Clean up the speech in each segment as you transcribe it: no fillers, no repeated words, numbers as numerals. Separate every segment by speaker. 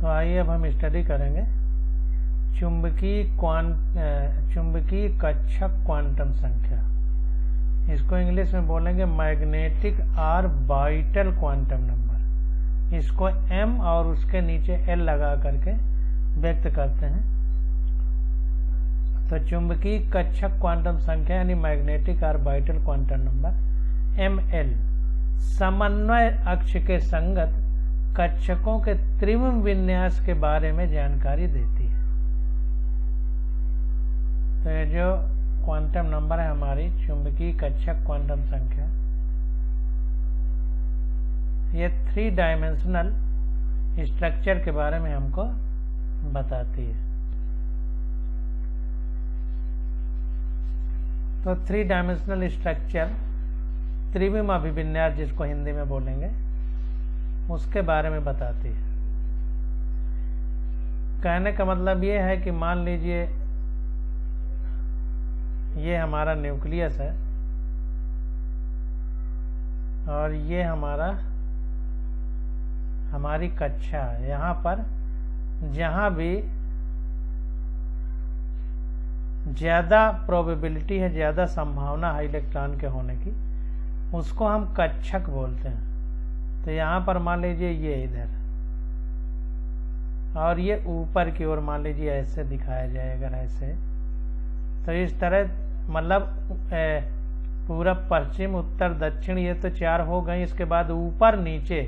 Speaker 1: तो आइए अब हम स्टडी करेंगे चुंबकीय कक्षक क्वांटम संख्या। इसको इंग्लिश में बोलेंगे मैग्नेटिक ऑर्बिटल क्वांटम नंबर। इसको m और उसके नीचे l लगा करके व्यक्त करते हैं। तो चुंबकीय कक्षक क्वांटम संख्या यानी magnetic orbital quantum number ml समन्वय अक्ष के संगत कक्षकों के त्रिविम विन्यास के बारे में जानकारी देती है। तो ये जो क्वांटम नंबर है हमारी चुंबकीय कक्षक क्वांटम संख्या, ये 3 डायमेंशनल स्ट्रक्चर के बारे में हमको बताती है। तो 3 डायमेंशनल स्ट्रक्चर त्रिविम अभिविन्यास जिसको हिंदी में बोलेंगे, उसके बारे में बताती है। कहने का मतलब ये है कि मान लीजिए ये हमारा न्यूक्लियस है और ये हमारी कक्षा है। यहाँ पर जहाँ भी ज्यादा प्रोबेबिलिटी है, ज्यादा संभावना है इलेक्ट्रॉन के होने की, उसको हम कक्षक बोलते हैं। तो यहाँ पर मान लीजिए ये इधर और ये ऊपर की ओर मान लीजिए ऐसे दिखाया जाए, अगर ऐसे, तो इस तरह मतलब पूरब पश्चिम उत्तर दक्षिण ये तो 4 हो गए। इसके बाद ऊपर नीचे,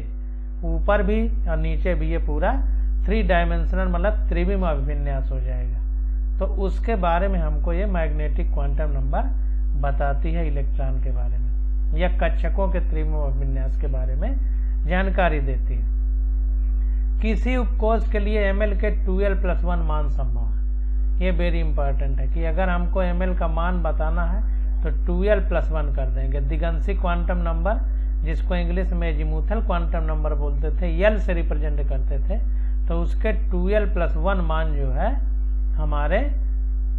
Speaker 1: ऊपर भी और नीचे भी, ये पूरा 3 डायमेंशनल मतलब त्रिविम अभिविन्यास हो जाएगा। तो उसके बारे में हमको ये मैग्नेटिक क्वांटम नंबर बताती है इलेक्ट्रॉन के बारे में, या कक्षकों के त्रिविम अभिविन्यास के बारे में जानकारी देती है। किसी उपकोष के लिए ml के 2l+1 मान संभव है। ये वेरी इंपॉर्टेंट है कि अगर हमको ml का मान बताना है तो 2l+1 कर देंगे। दिगंशी क्वांटम नंबर जिसको इंग्लिश में एजीमुथल क्वांटम नंबर बोलते थे, l से रिप्रेजेंट करते थे, तो उसके 2l+1 मान जो है हमारे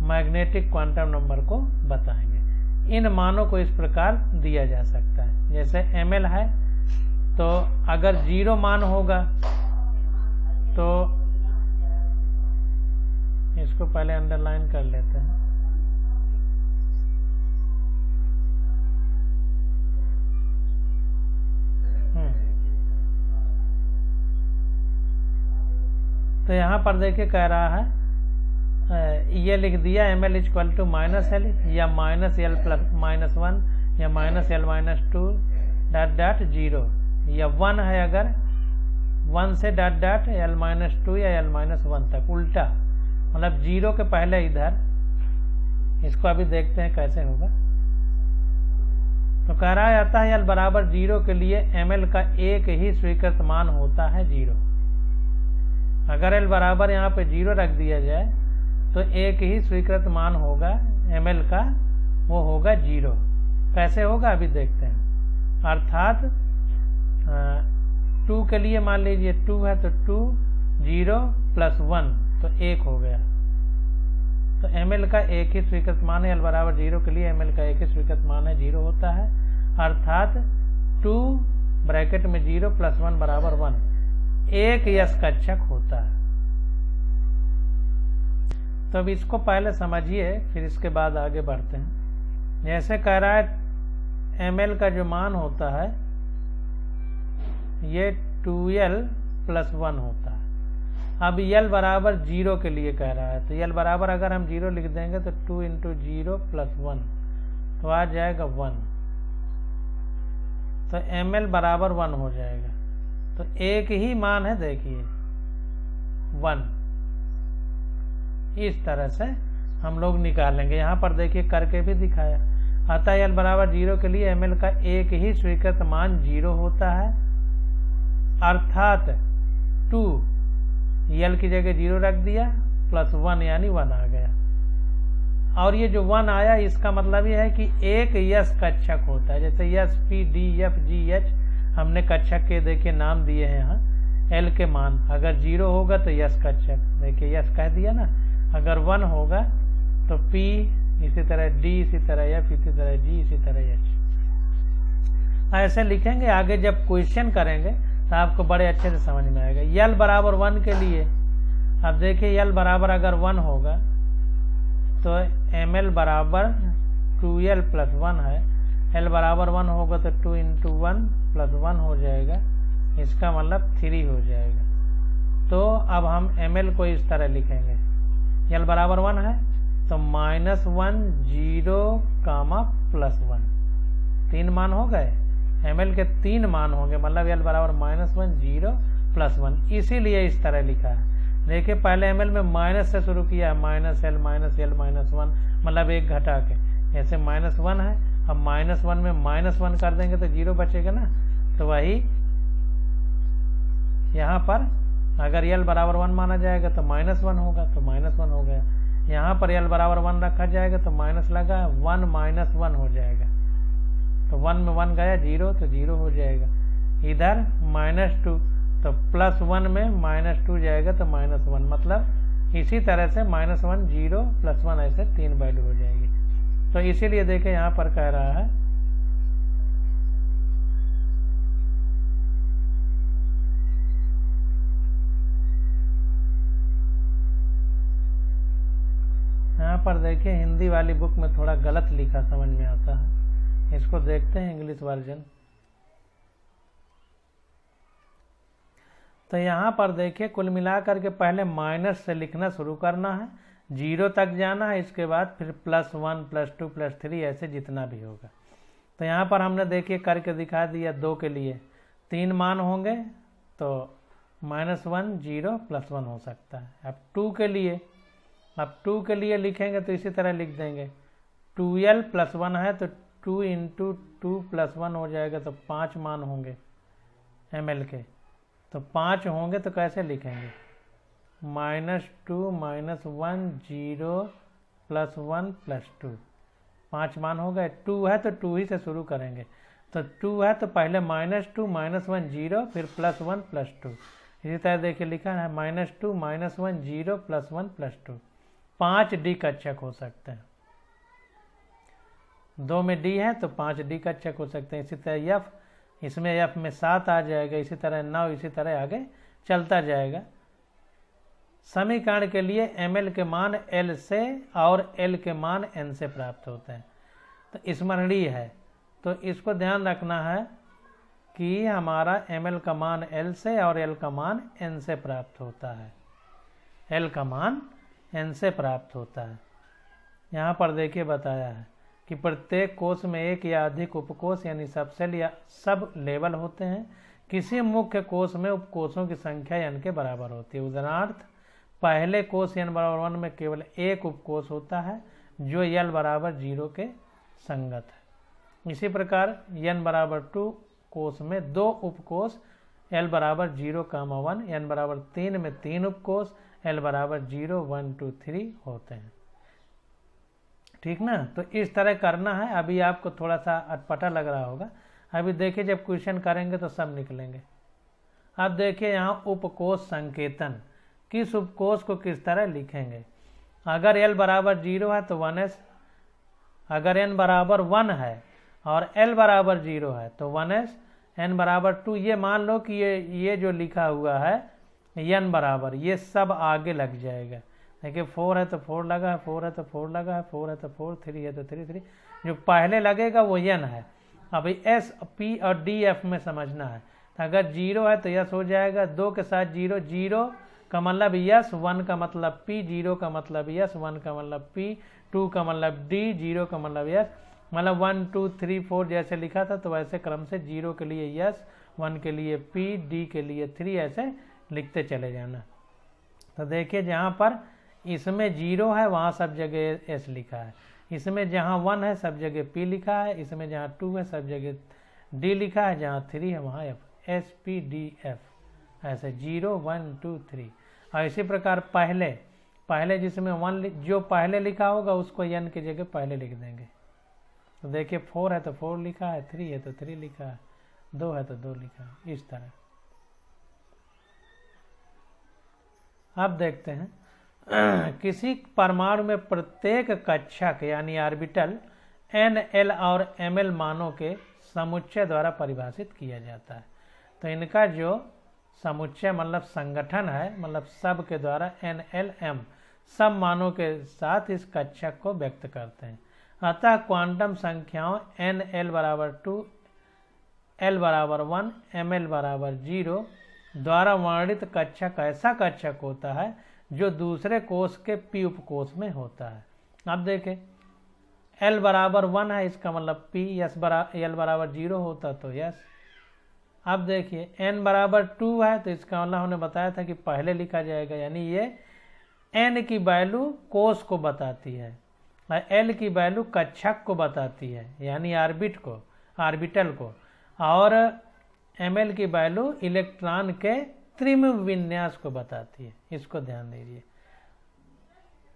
Speaker 1: मैग्नेटिक क्वांटम नंबर को बताएंगे। इन मानों को इस प्रकार दिया जा सकता है। जैसे ml है तो अगर 0 मान होगा तो इसको पहले अंडरलाइन कर लेते हैं। तो यहाँ पर देखिए कह रहा है, ये लिख दिया ml = -l या -l+-1 या -l-2 ... 0 या 1 है, अगर 1 से ... l-2 या l-1 तक, उल्टा मतलब 0 के पहले इधर। इसको अभी देखते हैं कैसे होगा। तो कह रहा जाता है l = 0 के लिए ml का एक ही स्वीकृत मान होता है 0। अगर l बराबर यहाँ पे 0 रख दिया जाए तो एक ही स्वीकृत मान होगा ml का, वो होगा 0। कैसे होगा अभी देखते हैं। अर्थात 2 के लिए मान लीजिए 2 है तो 2, 0 + 1 तो 1 हो गया। तो ml का एक ही स्वीकृत मान है। l = 0 के लिए ml का एक ही स्वीकृत मान है 0 होता है। अर्थात 2 ब्रैकेट में 0 + 1 = 1, एक यस कक्षक होता है। तो अब इसको पहले समझिए, फिर इसके बाद आगे बढ़ते हैं। जैसे कह रहा है ml का जो मान होता है ये 2l+1 होता है। अब l = 0 के लिए कह रहा है, तो l बराबर अगर हम 0 लिख देंगे तो 2 × 0 + 1 तो आ जाएगा 1। तो ml = 1 हो जाएगा। तो एक ही मान है, देखिए 1। इस तरह से हम लोग निकालेंगे। यहाँ पर देखिए करके भी दिखाया। अतः l = 0 के लिए ml का एक ही स्वीकृत मान 0 होता है। अर्थात 2 l की जगह 0 रख दिया, +1 यानी 1 आ गया। और ये जो 1 आया इसका मतलब ये है कि एक यस कक्षक होता है। जैसे yes, p, d, f, g, h हमने कक्षक के देखिए नाम दिए हैं यहाँ। l के मान अगर 0 होगा तो यस कक्षक, देखिए यस कह दिया ना। अगर 1 होगा तो p, इसी तरह d, इसी तरह f, इसी तरह g, इसी तरह h। ऐसे लिखेंगे। आगे जब क्वेश्चन करेंगे तो आपको बड़े अच्छे से समझ में आएगा। यल बराबर 1 के लिए अब देखिए यल बराबर अगर 1 होगा तो ml बराबर 2l प्लस 1 है, l बराबर 1 होगा तो 2 इंटू 1 प्लस 1 हो जाएगा, इसका मतलब 3 हो जाएगा। तो अब हम ml को इस तरह लिखेंगे, l बराबर 1 है तो -1 0 कामा प्लस 1, 3 मान हो गए, ml के 3 मान होंगे, मतलब l बराबर -1 0 प्लस 1, इसीलिए इस तरह लिखा है। देखिए पहले ml में माइनस से शुरू किया है, -l -1 मतलब 1 घटा के, ऐसे -1 है, अब -1 में -1 कर देंगे तो 0 बचेगा ना, तो वही यहाँ पर अगर l बराबर 1 माना जाएगा तो -1 होगा, तो -1 हो गया। यहाँ पर l बराबर 1 रखा जाएगा तो माइनस लगा 1 -1 हो जाएगा, तो 1 में 1 गया 0 तो 0 हो जाएगा। इधर -2 तो +1 में -2 जाएगा तो -1, मतलब इसी तरह से -1 0 प्लस 1 ऐसे 3 वैल्यू हो जाएगी। तो इसीलिए देखें यहाँ पर कह रहा है यहाँ पर देखिए हिंदी वाली बुक में थोड़ा गलत लिखा समझ में आता है, इसको देखते हैं इंग्लिश वर्जन। तो यहाँ पर देखिए कुल मिलाकर के पहले माइनस से लिखना शुरू करना है, 0 तक जाना है, इसके बाद फिर +1 +2 +3 ऐसे जितना भी होगा। तो यहाँ पर हमने देखिए करके दिखा दिया, 2 के लिए 3 मान होंगे तो -1 0 प्लस 1 हो सकता है। अब 2 के लिए लिखेंगे तो इसी तरह लिख देंगे, 2l प्लस 1 है तो 2 इंटू 2 प्लस 1 हो जाएगा, तो 5 मान होंगे ml के, तो 5 होंगे तो कैसे लिखेंगे, -2 -1 0 प्लस 1 प्लस 2, 5 मान हो गए। 2 है तो 2 ही से शुरू करेंगे, तो 2 है तो पहले -2 -1 0 फिर +1 प्लस 2, इसी तरह देखिए लिखा है -2 -1 0 प्लस 1 प्लस 2, 5 डी कक्षक हो सकते हैं, 2 में डी है तो 5 डी कक्षक हो सकते हैं। इसी तरह f, इसमें f में 7 आ जाएगा, इसी तरह 9, इसी तरह आगे चलता जाएगा। समीकरण के लिए ml के मान l से और l के मान n से प्राप्त होते हैं, तो स्मरणीय है, तो इसको ध्यान रखना है कि हमारा ml का मान l से और l का मान n से प्राप्त होता है, l का मान n से प्राप्त होता है। यहाँ पर देखिए बताया है कि प्रत्येक कोष में एक या अधिक उपकोष यानी सबसेल या सब लेवल होते हैं, किसी मुख्य कोष में उपकोषों की संख्या n के बराबर होती है। उदाहरणार्थ पहले कोष n बराबर 1 में केवल एक उपकोष होता है जो l बराबर 0 के संगत है। इसी प्रकार n बराबर 2 कोष में 2 उपकोष l बराबर 0, 1, n बराबर 3 में 3 उपकोष l बराबर 0, 1, 2, 3 होते हैं, ठीक ना। तो इस तरह करना है। अभी आपको थोड़ा सा अटपटा लग रहा होगा, अभी देखिए जब क्वेश्चन करेंगे तो सब निकलेंगे। अब देखिए यहाँ उपकोष संकेतन, किस उपकोष को किस तरह लिखेंगे। अगर l बराबर 0 है तो 1s, अगर n बराबर 1 है और l बराबर 0 है तो 1s, n बराबर 2, ये मान लो कि ये जो लिखा हुआ है n बराबर, ये सब आगे लग जाएगा। देखिए 4 है तो 4 लगा है, 4 है तो 4 लगा है, 4 है तो 4, 3 है तो 3, 3 जो पहले लगेगा वो n है। अभी s, p और d, f में समझना है, अगर 0 है तो यस हो जाएगा, 2 के साथ 0, 0 का मतलब यस, 1 का मतलब p, 0 का मतलब यस, 1 का मतलब p, 2 का मतलब d, 0 का मतलब यस, मतलब 1 2 3 4 जैसे लिखा था तो वैसे क्रम से 0 के लिए यस, 1 के लिए p, d के लिए 3 ऐसे लिखते चले जाना। तो देखिए जहाँ पर इसमें 0 है वहाँ सब जगह s लिखा है, इसमें जहाँ 1 है सब जगह p लिखा है, इसमें जहाँ 2 है सब जगह d लिखा है, जहाँ 3 है वहाँ f, s p d f ऐसे 0 1 2 3। और इसी प्रकार पहले जिसमें 1 जो पहले लिखा होगा उसको n की जगह पहले लिख देंगे। तो देखिए 4 है तो 4 लिखा है, 3 है तो 3 लिखा है, 2 है तो 2 लिखा है, इस तरह। अब देखते हैं किसी परमाणु में प्रत्येक कक्षक यानी ऑर्बिटल n, l और ml मानों के समुच्चय द्वारा परिभाषित किया जाता है। तो इनका जो समुच्चय मतलब संगठन है, मतलब सब के द्वारा NLM सब मानों के साथ इस कक्षक को व्यक्त करते हैं। अतः क्वांटम संख्याओं NL बराबर 2, L बराबर 1, ML बराबर 0 द्वारा वर्णित कक्षक ऐसा कक्षक होता है जो दूसरे कोष के P उपकोष में होता है। अब देखें L बराबर 1 है, इसका मतलब P, L बराबर 0 होता तो यस। अब देखिए N बराबर 2 है, तो इसका मतलब हमने बताया था कि पहले लिखा जाएगा, यानी ये N की वैल्यू कोष को बताती है और L की वैल्यू कक्षक को बताती है, यानी ऑर्बिटल को, और ML की वैल्यू इलेक्ट्रॉन के त्रिम विन्यास को बताती है। इसको ध्यान दीजिए।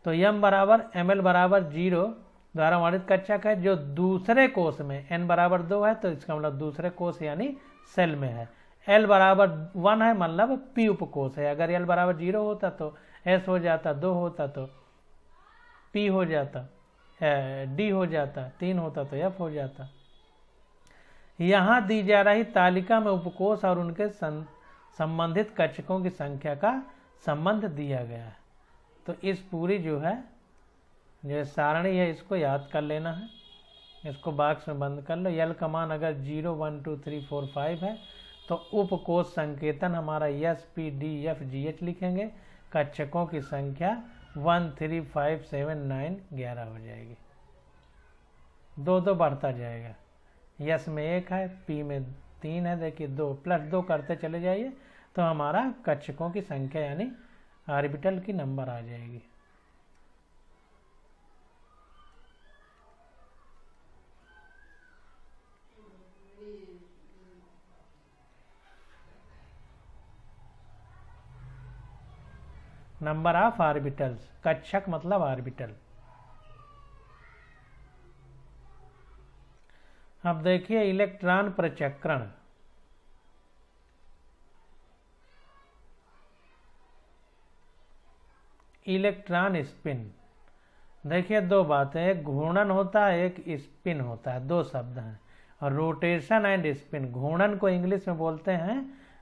Speaker 1: तो M बराबर ML बराबर 0 द्वारा वर्णित कक्षक है जो दूसरे कोष में, N बराबर 2 है तो इसका मतलब दूसरे कोष यानी सेल में है। L बराबर 1 है मतलब P उपकोष है। अगर L बराबर 0 होता तो S हो जाता, 2 होता तो P हो जाता, D हो जाता, 3 होता तो F हो जाता। यहाँ दी जा रही तालिका में उपकोष और उनके संबंधित कक्षकों की संख्या का संबंध दिया गया है। तो इस पूरी जो सारणी है इसको याद कर लेना है। इसको बॉक्स में बंद कर लो। L का मान अगर 0, 1, 2, 3, 4, 5 है तो उपकोष संकेतन हमारा S, P, D, F, G, H लिखेंगे। कक्षकों की संख्या 1, 3, 5, 7, 9, 11 हो जाएगी। 2 बढ़ता जाएगा। S में 1 है, P में 3 है, देखिए 2 + 2 करते चले जाइए तो हमारा कक्षकों की संख्या यानी ऑर्बिटल की नंबर आ जाएगी। नंबर ऑफ ऑर्बिटल्स, कक्षक मतलब ऑर्बिटल। अब देखिए इलेक्ट्रॉन प्रचक्रण। इलेक्ट्रॉन स्पिन, देखिए 2 बातें, एक घूर्णन होता है, एक स्पिन होता है, 2 शब्द हैं। और रोटेशन एंड स्पिन, घूर्णन को इंग्लिश में बोलते हैं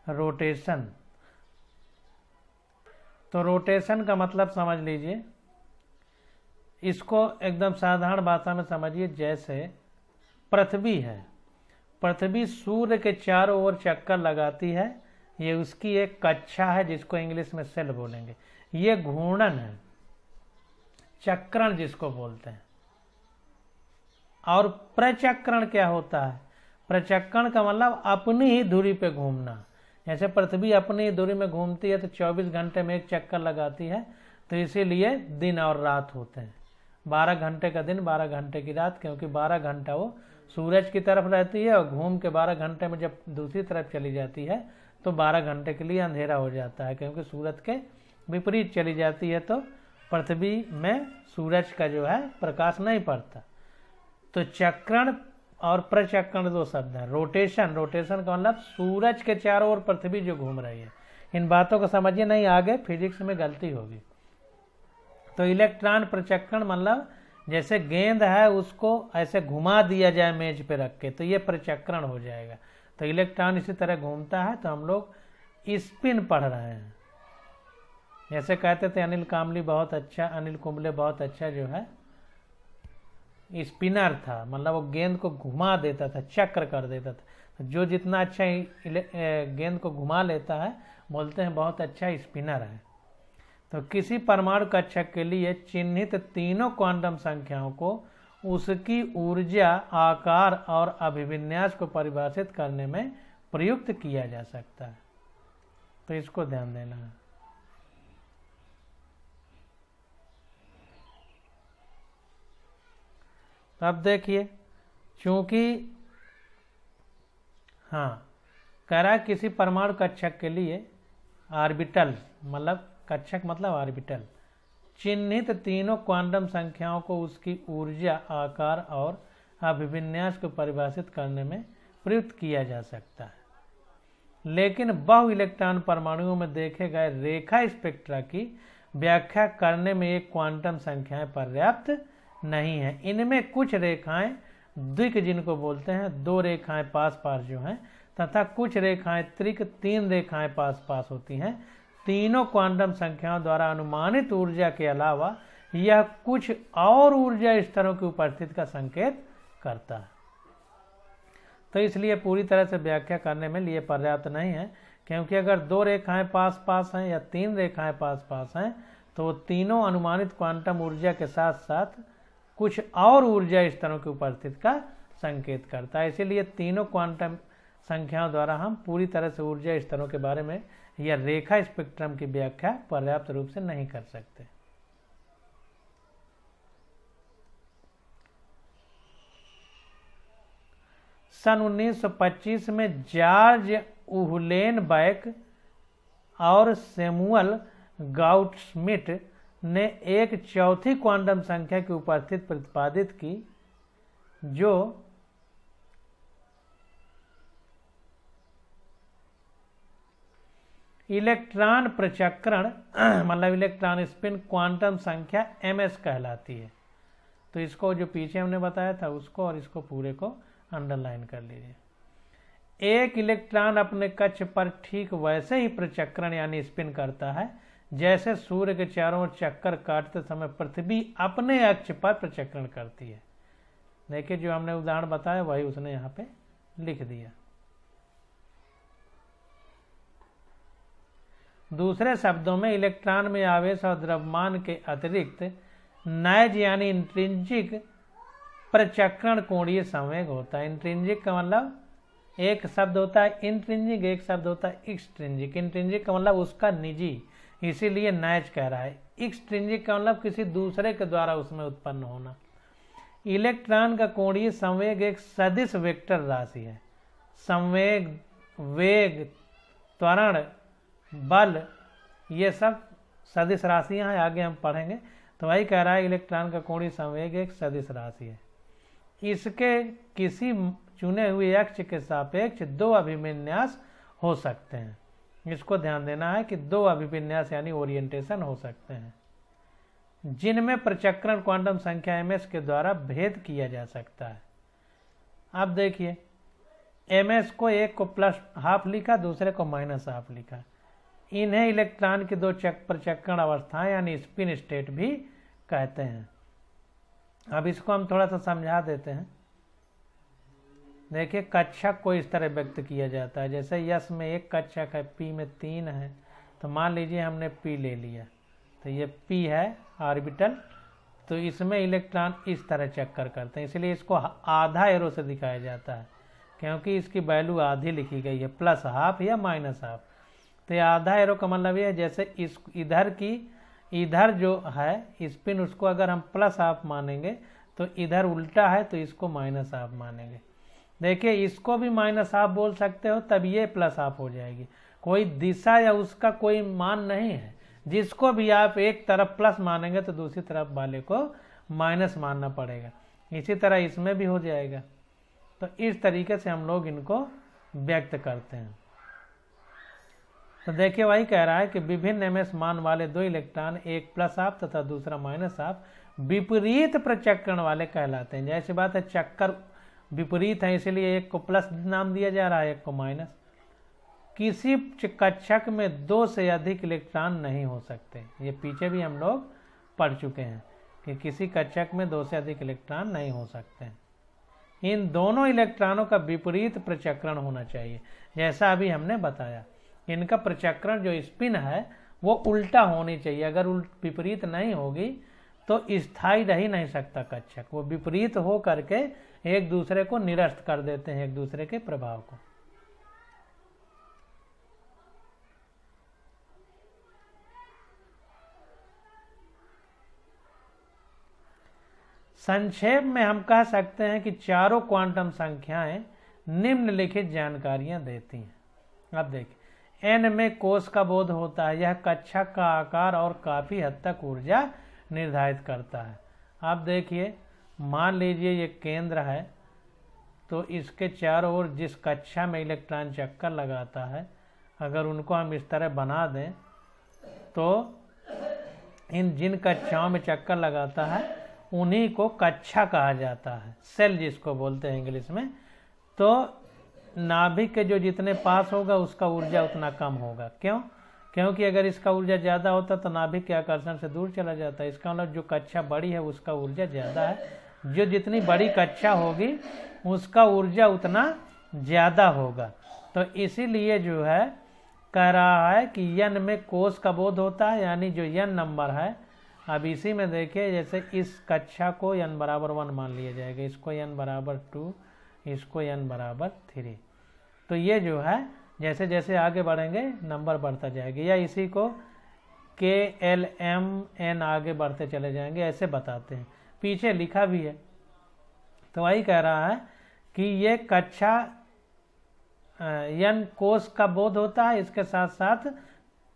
Speaker 1: रोटेशन। तो रोटेशन का मतलब समझ लीजिए, इसको एकदम साधारण भाषा में समझिए। जैसे पृथ्वी है, पृथ्वी सूर्य के चारों ओर चक्कर लगाती है, ये उसकी एक कक्षा है जिसको इंग्लिश में सेल बोलेंगे। ये घूर्णन है, चक्रण जिसको बोलते हैं। और प्रचक्रण क्या होता है? प्रचक्रण का मतलब अपनी ही धुरी पे घूमना। जैसे पृथ्वी अपनी धुरी में घूमती है तो 24 घंटे में एक चक्कर लगाती है, तो इसीलिए दिन और रात होते हैं। 12 घंटे का दिन, 12 घंटे की रात, क्योंकि 12 घंटा वो सूरज की तरफ रहती है और घूम के 12 घंटे में जब दूसरी तरफ चली जाती है तो 12 घंटे के लिए अंधेरा हो जाता है, क्योंकि सूरज के विपरीत चली जाती है तो पृथ्वी में सूरज का प्रकाश नहीं पड़ता। तो चक्रण और प्रचक्रण 2 शब्द हैं। रोटेशन का मतलब सूरज के चारों ओर पृथ्वी जो घूम रही है। इन बातों को समझिए, नहीं आगे फिजिक्स में गलती होगी। तो इलेक्ट्रॉन प्रचक्रण मतलब जैसे गेंद है उसको ऐसे घुमा दिया जाए मेज पे रख के, तो ये प्रचक्रण हो जाएगा। तो इलेक्ट्रॉन इसी तरह घूमता है। तो हम लोग स्पिन पढ़ रहे हैं। जैसे कहते थे अनिल कुंबले बहुत अच्छा स्पिनर था, मतलब वो गेंद को घुमा देता था, चक्र कर देता था। जो जितना अच्छा गेंद को घुमा लेता है बोलते हैं बहुत अच्छा स्पिनर है। तो किसी परमाणु कक्षक के लिए चिन्हित तीनों क्वांटम संख्याओं को उसकी ऊर्जा, आकार और अभिविन्यास को परिभाषित करने में प्रयुक्त किया जा सकता है। तो इसको ध्यान देना है। अब देखिए, चूंकि कह रहा है किसी परमाणु कक्षक के लिए ऑर्बिटल मतलब कक्षक मतलब ऑर्बिटल चिन्हित तीनों क्वांटम संख्याओं को उसकी ऊर्जा, आकार और अभिविन्यास को परिभाषित करने में प्रयुक्त किया जा सकता है। लेकिन बहु इलेक्ट्रॉन परमाणुओं में देखे गए रेखा स्पेक्ट्रा की व्याख्या करने में एक क्वांटम संख्याएं पर्याप्त नहीं है। इनमें कुछ रेखाएं द्विक जिनको बोलते हैं, 2 रेखाएं पास पास जो हैं, तथा कुछ रेखाएं त्रिक 3 रेखाएं पास पास होती हैं। तीनों क्वांटम संख्याओं द्वारा अनुमानित ऊर्जा के अलावा यह कुछ और ऊर्जा स्तरों की उपस्थिति का संकेत करता है। तो इसलिए पूरी तरह से व्याख्या करने में लिए पर्याप्त नहीं है, क्योंकि अगर 2 रेखाएं पास पास हैं या 3 रेखाएं पास पास हैं तो तीनों अनुमानित क्वांटम ऊर्जा के साथ साथ कुछ और ऊर्जा स्तरों की उपस्थिति का संकेत करता है। इसीलिए तीनों क्वांटम संख्याओं द्वारा हम पूरी तरह से ऊर्जा स्तरों के बारे में या रेखा स्पेक्ट्रम की व्याख्या पर्याप्त रूप से नहीं कर सकते। सन 1925 में जॉर्ज उहलेनबैक और सैमुअल गाउडस्मिट ने एक चौथी क्वांटम संख्या की उपस्थिति प्रतिपादित की, जो इलेक्ट्रॉन प्रचक्रण मतलब इलेक्ट्रॉन स्पिन क्वांटम संख्या ms कहलाती है। तो इसको जो पीछे हमने बताया था उसको और इसको पूरे को अंडरलाइन कर लीजिए। एक इलेक्ट्रॉन अपने कक्ष पर ठीक वैसे ही प्रचक्रण यानी स्पिन करता है जैसे सूर्य के चारों ओर चक्कर काटते समय पृथ्वी अपने अक्ष पर प्रचक्रण करती है। देखिए जो हमने उदाहरण बताया वही उसने यहाँ पे लिख दिया। दूसरे शब्दों में इलेक्ट्रॉन में आवेश और द्रव्यमान के अतिरिक्त नैज यानी इंट्रिंसिक प्रचक्रण कोणीय संवेग होता है। इंट्रिंसिक का मतलब एक शब्द होता है इंट्रिंसिक, एक शब्द होता है एक्सट्रिंसिक। इंट्रिंसिक का मतलब उसका निजी, इसीलिए नैज कह रहा है। एक्सट्रिंसिक का मतलब किसी दूसरे के द्वारा उसमें उत्पन्न होना। इलेक्ट्रॉन का कोणीय संवेग एक सदिश वेक्टर राशि है। संवेग, वेग, त्वरण, बल ये सब सदिश राशियां हैं, आगे हम पढ़ेंगे। तो वही कह रहा है इलेक्ट्रॉन का कोणीय संवेग एक सदिश राशि है। इसके किसी चुने हुए अक्ष के सापेक्ष 2 अभिविन्यास हो सकते हैं। इसको ध्यान देना है कि 2 अभिविन्यास यानी ओरिएंटेशन हो सकते हैं, जिनमें प्रचक्रण क्वांटम संख्या ms के द्वारा भेद किया जा सकता है। अब देखिए ms को एक को +½ लिखा, दूसरे को -½ लिखा। इन्हें इलेक्ट्रॉन की 2 प्रचक्रण अवस्थाएं यानी स्पिन स्टेट भी कहते हैं। अब इसको हम थोड़ा सा समझा देते हैं। देखिए कक्षक को इस तरह व्यक्त किया जाता है, जैसे यस में 1 कक्षक है, पी में 3 है। तो मान लीजिए हमने पी ले लिया, तो ये पी है ऑर्बिटल। तो इसमें इलेक्ट्रॉन इस तरह चक्कर करते हैं, इसलिए इसको आधा एरो से दिखाया जाता है, क्योंकि इसकी वैल्यू आधी लिखी गई है, +½ या -½ तो ये आधा एरो का मतलब ये है जैसे इस इधर जो है स्पिन उसको अगर हम +½ मानेंगे तो इधर उल्टा है तो इसको -½ मानेंगे। देखिए इसको भी -½ बोल सकते हो, तब ये +½ हो जाएगी। कोई दिशा या उसका कोई मान नहीं है, जिसको भी आप एक तरफ प्लस मानेंगे तो दूसरी तरफ वाले को माइनस मानना पड़ेगा। इसी तरह इसमें भी हो जाएगा। तो इस तरीके से हम लोग इनको व्यक्त करते हैं। तो देखिए वही कह रहा है कि विभिन्न ms मान वाले 2 इलेक्ट्रॉन, एक +½ तथा दूसरा -½ विपरीत प्रचक्रण वाले कहलाते हैं। जैसी बात है चक्कर विपरीत है, इसलिए एक को प्लस नाम दिया जा रहा है, एक को माइनस। किसी कक्षक में 2 से अधिक इलेक्ट्रॉन नहीं हो सकते। ये पीछे भी हम लोग पढ़ चुके हैं कि किसी कक्षक में 2 से अधिक इलेक्ट्रॉन नहीं हो सकते। इन दोनों इलेक्ट्रॉनों का विपरीत प्रचक्रण होना चाहिए, जैसा अभी हमने बताया। इनका प्रचक्रण जो स्पिन है वो उल्टा होनी चाहिए। अगर विपरीत नहीं होगी तो स्थायी रह ही नहीं सकता कक्षक, वो विपरीत हो करके एक दूसरे को निरस्त कर देते हैं, एक दूसरे के प्रभाव को। संक्षेप में हम कह सकते हैं कि चारों क्वांटम संख्याएं निम्नलिखित जानकारियां देती हैं। अब देखिए n में कोश का बोध होता है, यह कक्षक का आकार और काफी हद तक ऊर्जा निर्धारित करता है। अब देखिए मान लीजिए ये केंद्र है, तो इसके चारों ओर जिस कक्षा में इलेक्ट्रॉन चक्कर लगाता है, अगर उनको हम इस तरह बना दें तो इन जिन कक्षाओं में चक्कर लगाता है उन्हीं को कक्षा कहा जाता है, सेल जिसको बोलते हैं इंग्लिश में। तो नाभिक के जो जितने पास होगा उसका ऊर्जा उतना कम होगा। क्यों? क्योंकि अगर इसका ऊर्जा ज़्यादा होता तो नाभिक के आकर्षण से दूर चला जाता है। इसका मतलब जो कक्षा बड़ी है उसका ऊर्जा ज़्यादा है, जो जितनी बड़ी कक्षा होगी उसका ऊर्जा उतना ज़्यादा होगा। तो इसीलिए जो है कह रहा है कि यन में कोष का बोध होता है, यानी जो यन नंबर है। अब इसी में देखिए, जैसे इस कक्षा को n बराबर 1 मान लिया जाएगा, इसको n बराबर 2, इसको n बराबर 3। तो ये जो है जैसे जैसे आगे बढ़ेंगे नंबर बढ़ता जाएगा, या इसी को k l m n आगे बढ़ते चले जाएंगे, ऐसे बताते हैं। पीछे लिखा भी है। तो वही कह रहा है कि ये कक्षा n कोष का बोध होता है, इसके साथ साथ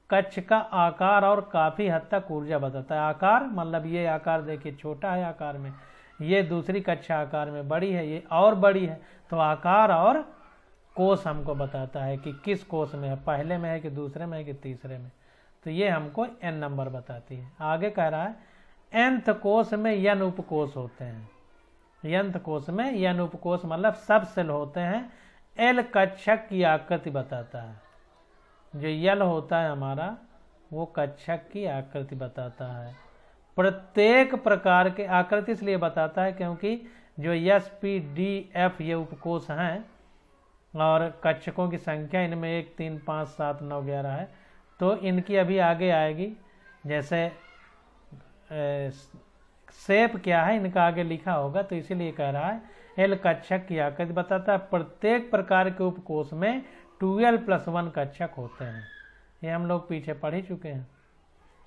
Speaker 1: कक्ष का आकार और काफी हद तक ऊर्जा बताता है। आकार मतलब ये आकार देखिए छोटा है आकार में, ये दूसरी कक्षा आकार में बड़ी है, ये और बड़ी है। तो आकार और कोष हमको बताता है कि किस कोष में है, पहले में है कि दूसरे में है कि तीसरे में। तो ये हमको n नंबर बताती है। आगे कह रहा है nth कोष में n उपकोष होते हैं। nth कोष में n उपकोष मतलब सब सेल होते हैं। L कक्षक की आकृति बताता है। जो यल होता है हमारा वो कक्षक की आकृति बताता है। प्रत्येक प्रकार के आकृति इसलिए बताता है क्योंकि जो S P D F ये उपकोष हैं और कक्षकों की संख्या इनमें 1 3 5 7 9 11 है। तो इनकी अभी आगे आएगी, जैसे शेप क्या है इनका आगे लिखा होगा। तो इसीलिए कह रहा है L कक्षक की आकृति बताता है। प्रत्येक प्रकार के उपकोष में 2l+1 कक्षक होते हैं। ये हम लोग पीछे पढ़ ही चुके हैं।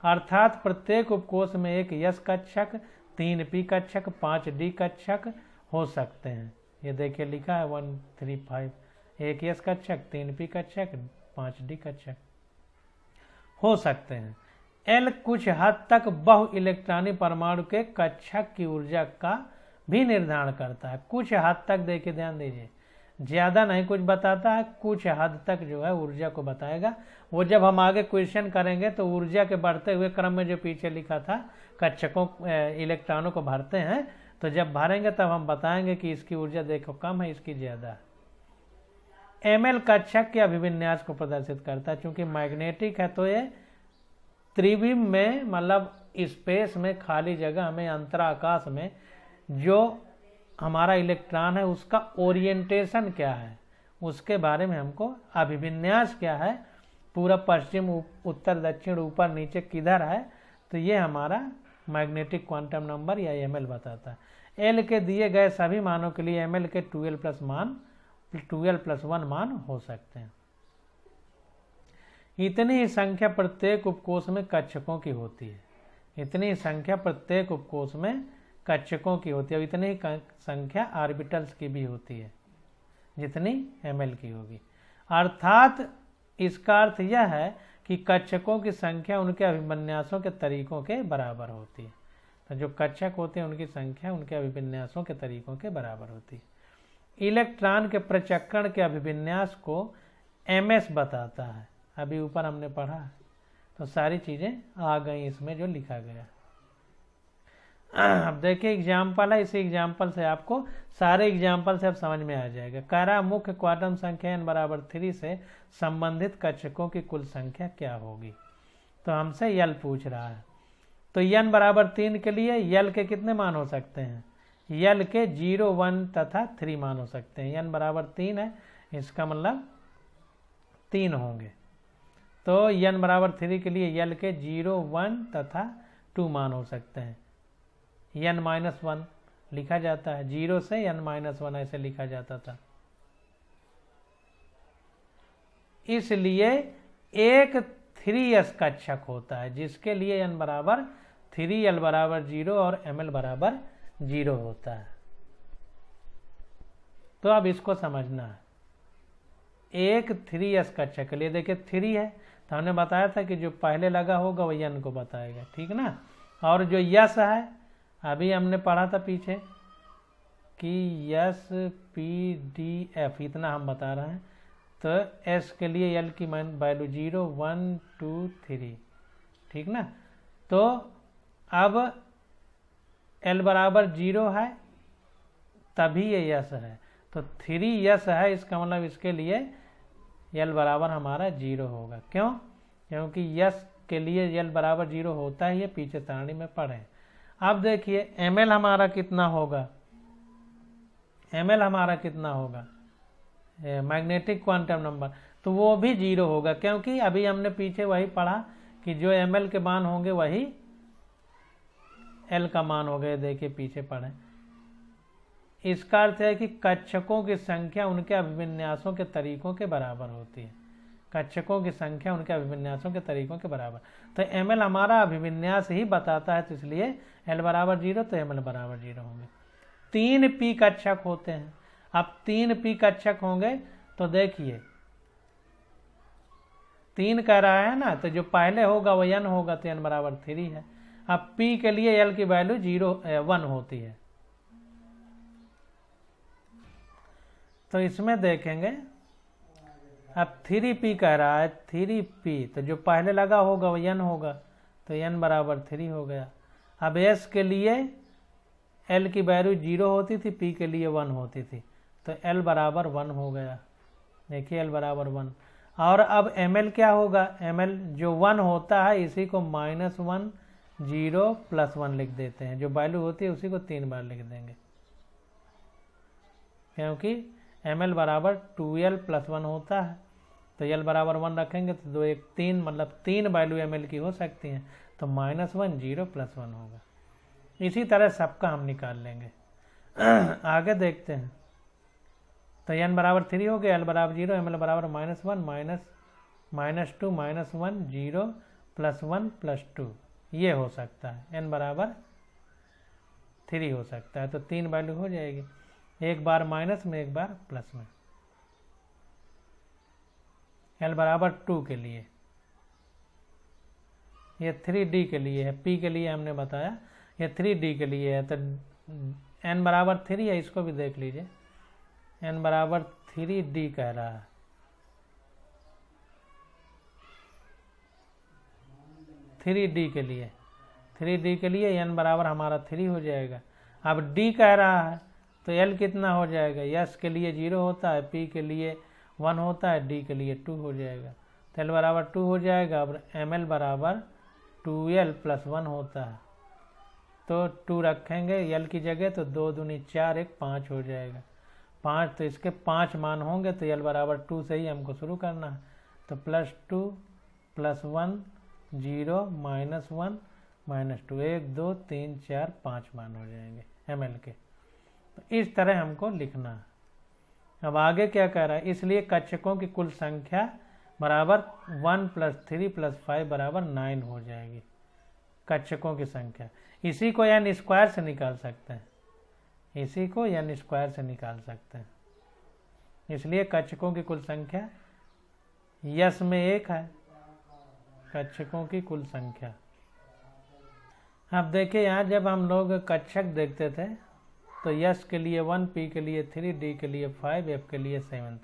Speaker 1: अर्थात प्रत्येक उपकोष में एक यस कक्षक, 3 पी कक्षक, 5 डी कक्षक हो सकते हैं। ये देखिए लिखा है 1 3 5, एक यस कक्षक, 3 पी कक्षक, 5 डी कक्षक हो सकते हैं। एल कुछ हद तक बहु इलेक्ट्रॉनिक परमाणु के कक्षक की ऊर्जा का भी निर्धारण करता है। कुछ हद तक देखिए, ध्यान दीजिए, ज्यादा नहीं कुछ बताता है, कुछ हद तक जो है ऊर्जा को बताएगा। वो जब हम आगे क्वेश्चन करेंगे तो ऊर्जा के बढ़ते हुए क्रम में जो पीछे लिखा था कक्षकों इलेक्ट्रॉनों को भरते हैं, तो जब भरेंगे तब हम बताएंगे कि इसकी ऊर्जा देखो कम है, इसकी ज्यादा है। एमएल कक्षक के अभिविन्यास को प्रदर्शित करता है। चूंकि मैग्नेटिक है तो ये त्रिविम में मतलब स्पेस में खाली जगह में अंतराकाश में जो हमारा इलेक्ट्रॉन है उसका ओरिएंटेशन क्या है उसके बारे में हमको, अभिविन्यास क्या है, पूरा पश्चिम उत्तर दक्षिण ऊपर नीचे किधर है, तो ये हमारा मैग्नेटिक क्वांटम नंबर या एमएल बताता है। एल के दिए गए सभी मानों के लिए एमएल के 2l+1 मान हो सकते हैं। इतनी ही संख्या प्रत्येक उपकोष में कक्षकों की होती है। इतनी ही संख्या प्रत्येक उपकोष में कक्षकों की होती है। इतनी ही संख्या ऑर्बिटल्स की भी होती है जितनी एमएल की होगी। अर्थात इसका अर्थ यह है कि कक्षकों की संख्या उनके अभिविन्यासों के तरीकों के बराबर होती है। तो जो कक्षक होते हैं उनकी संख्या उनके अभिविन्यासों के तरीकों के बराबर होती है। इलेक्ट्रॉन के प्रचक्रण के अभिविन्यास को एमएस बताता है। अभी ऊपर हमने पढ़ा है, तो सारी चीजें आ गई इसमें जो लिखा गया। अब देखिए एग्जाम्पल है, इसी एग्जाम्पल से आपको सारे एग्जाम्पल से अब समझ में आ जाएगा। कह रहा मुख्य क्वांटम संख्या n बराबर 3 से संबंधित कक्षकों की कुल संख्या क्या होगी। तो हमसे यल पूछ रहा है। तो n बराबर 3 के लिए यल के कितने मान हो सकते हैं? यल के 0 1 तथा 3 मान हो सकते हैं। n बराबर 3 है, इसका मतलब 3 होंगे। तो n बराबर 3 के लिए यल के 0 1 तथा 2 मान हो सकते हैं। n-1 लिखा जाता है, 0 से n-1 ऐसे लिखा जाता था। इसलिए एक 3s कक्षक होता है जिसके लिए n बराबर 3, l बराबर 0 और ml बराबर 0 होता है। तो अब इसको समझना है। एक 3s कक्षक के लिए देखिए 3 है तो हमने बताया था कि जो पहले लगा होगा वही n को बताएगा, ठीक ना। और जो यस है अभी हमने पढ़ा था पीछे कि यस पी डी एफ इतना हम बता रहे हैं। तो एस के लिए एल की वैल्यू 0 1 2 3, ठीक ना। तो अब एल बराबर 0 है तभी ये यस है। तो 3 यस है, इसका मतलब इसके लिए यल बराबर हमारा 0 होगा। क्यों? क्योंकि यस के लिए यल बराबर 0 होता है, ये पीछे सारणी में पढ़े। अब देखिए ml हमारा कितना होगा, ml हमारा कितना होगा मैग्नेटिक क्वांटम नंबर, तो वो भी 0 होगा, क्योंकि अभी हमने पीछे वही पढ़ा कि जो ml के मान होंगे वही l का मान हो गए। देखिए पीछे पढ़े, इसका अर्थ है कि कक्षकों की संख्या उनके अभिविन्यासों के तरीकों के बराबर होती है। कक्षकों की संख्या उनके अभिविन्यासों के तरीकों के बराबर, तो ml हमारा अभिविन्यास ही बताता है, तो इसलिए l बराबर 0 तो ml बराबर 0 होंगे। 3 p कक्षक होते हैं। अब 3 p कक्षक होंगे तो देखिए 3 कह रहा है ना, तो जो पहले होगा वो n होगा, तो n बराबर 3 है। अब p के लिए l की वैल्यू 1 होती है, तो इसमें देखेंगे अब 3p कह रहा है, 3p तो जो पहले लगा होगा वो n होगा, तो n बराबर 3 हो गया। अब s के लिए l की वैल्यू 0 होती थी, p के लिए 1 होती थी, तो l बराबर 1 हो गया। देखिए l बराबर 1। और अब ml क्या होगा, ml जो 1 होता है इसी को -1 0 +1 लिख देते हैं, जो वैल्यू होती है उसी को 3 बार लिख देंगे, क्योंकि ml बराबर 2l + 1 होता है, तो l बराबर 1 रखेंगे तो 2 1 3, मतलब 3 वैल्यू ml की हो सकती हैं, तो -1 0 +1 होगा। इसी तरह सबका हम निकाल लेंगे। आगे देखते हैं, तो n बराबर 3 हो गया, l बराबर 0, ml बराबर -1 -2 -1 0 +1 +2, ये हो सकता है। n बराबर 3 हो सकता है, तो 3 वैल्यू हो जाएगी, एक बार माइनस में एक बार प्लस में। l बराबर 2 के लिए, ये 3d के लिए है, p के लिए हमने बताया ये 3d के लिए है, तो n बराबर 3 है, इसको भी देख लीजिए, n बराबर 3d कह रहा है। थ्री डी के लिए n बराबर हमारा 3 हो जाएगा। अब d कह रहा है तो l कितना हो जाएगा, s के लिए 0 होता है, p के लिए 1 होता है, d के लिए 2 हो जाएगा, तो l बराबर 2 हो जाएगा। अब ml बराबर 2l + 1 होता है, तो 2 रखेंगे l की जगह, तो 2 दूनी 4 1 5 हो जाएगा, 5, तो इसके 5 मान होंगे, तो l बराबर 2 से ही हमको शुरू करना है, तो +2 +1 0 -1 -2 1 2 3 4 5 मान हो जाएंगे ml के। तो इस तरह हमको लिखना है। अब आगे क्या कह रहा है, इसलिए कक्षकों की कुल संख्या बराबर 1 + 3 + 5 बराबर 9 हो जाएगी। कक्षकों की संख्या, इसी को n² से निकाल सकते हैं, इसी को n² से निकाल सकते हैं। इसलिए कक्षकों की कुल संख्या यस में 1 है, कक्षकों की कुल संख्या। अब देखिए यहाँ जब हम लोग कक्षक देखते थे तो यस के लिए 1, पी के लिए 3, डी के लिए 5, एफ के लिए 7,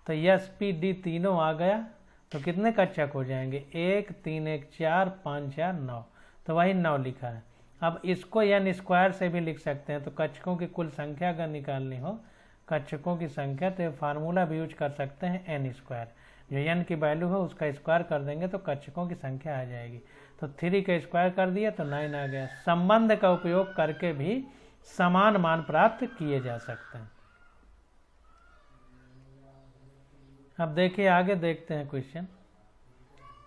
Speaker 1: तो यस पी डी तीनों आ गया, तो कितने कक्षक हो जाएंगे, 1 3 1 4 5 4 9, तो वही 9 लिखा है। अब इसको n² से भी लिख सकते हैं, तो कक्षकों की कुल संख्या अगर निकालनी हो, कक्षकों की संख्या, तो फार्मूला भी यूज कर सकते हैं n², जो n की वैल्यू हो उसका स्क्वायर कर देंगे तो कक्षकों की संख्या आ जाएगी। तो 3 का स्क्वायर कर दिया तो 9 आ गया। संबंध का उपयोग करके भी समान मान प्राप्त किए जा सकते हैं। अब देखिए आगे देखते हैं क्वेश्चन।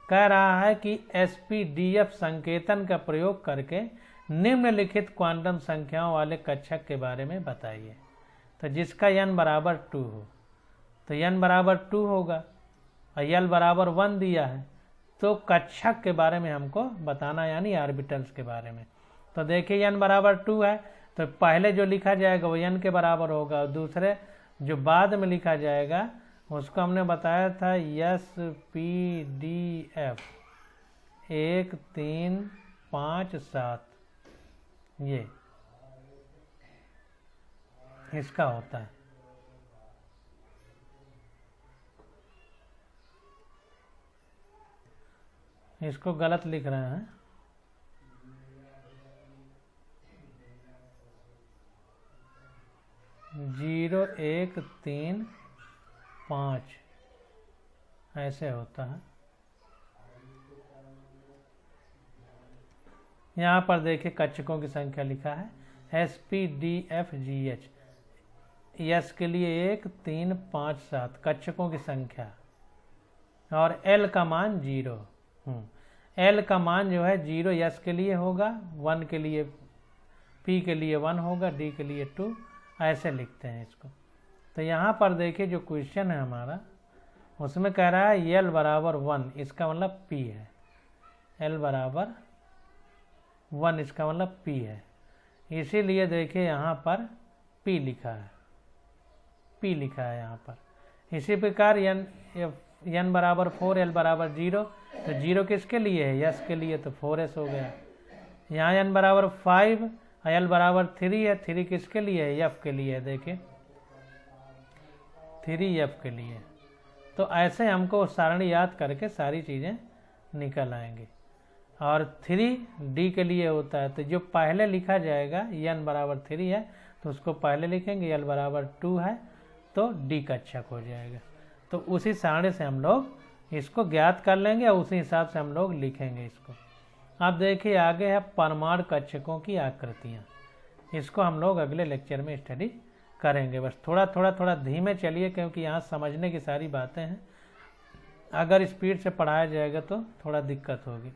Speaker 1: कह रहा है कि SPDF संकेतन का प्रयोग करके निम्नलिखित क्वांटम संख्याओं वाले कक्षक के बारे में बताइए। तो जिसका n बराबर 2 हो, तो n बराबर 2 होगा और l बराबर 1 दिया है, तो कक्षक के बारे में हमको बताना, यानी ऑर्बिटल्स के बारे में। तो देखिए n बराबर 2 है, तो पहले जो लिखा जाएगा वो n के बराबर होगा, और दूसरे जो बाद में लिखा जाएगा उसको हमने बताया था SPDF 1 3 5 7, ये इसका होता है। इसको गलत लिख रहे हैं, 0 1 3 5 ऐसे होता है। यहाँ पर देखिए कक्षकों की संख्या लिखा है SPDFGH, यस के लिए 1 3 5 7 कक्षकों की संख्या, और L का मान 0। L का मान जो है 0 यस के लिए होगा, 1 के लिए P के लिए 1 होगा, D के लिए 2, ऐसे लिखते हैं इसको। तो यहाँ पर देखिए जो क्वेश्चन है हमारा उसमें कह रहा है L बराबर 1, इसका मतलब P है। L बराबर 1 इसका मतलब P है, इसीलिए देखिए यहाँ पर P लिखा है, P लिखा है यहाँ पर। इसी प्रकार n बराबर 4 L बराबर 0, तो 0 किसके लिए है? यस के लिए, तो 4s हो गया। यहाँ n बराबर 5, L बराबर 3 है, 3 किसके लिए है? f के लिए, देखिए 3f के लिए। तो ऐसे हमको सारणी याद करके सारी चीज़ें निकल आएंगी। और 3D के लिए होता है, तो जो पहले लिखा जाएगा n बराबर 3 है तो उसको पहले लिखेंगे, L बराबर 2 है तो D कक्षक हो जाएगा। तो उसी सारणी से हम लोग इसको ज्ञात कर लेंगे और उसी हिसाब से हम लोग लिखेंगे इसको। अब देखिए आगे है परमाणु कक्षकों की आकृतियाँ, इसको हम लोग अगले लेक्चर में स्टडी करेंगे। बस थोड़ा धीमे चलिए, क्योंकि यहाँ समझने की सारी बातें हैं, अगर स्पीड से पढ़ाया जाएगा तो थोड़ा दिक्कत होगी।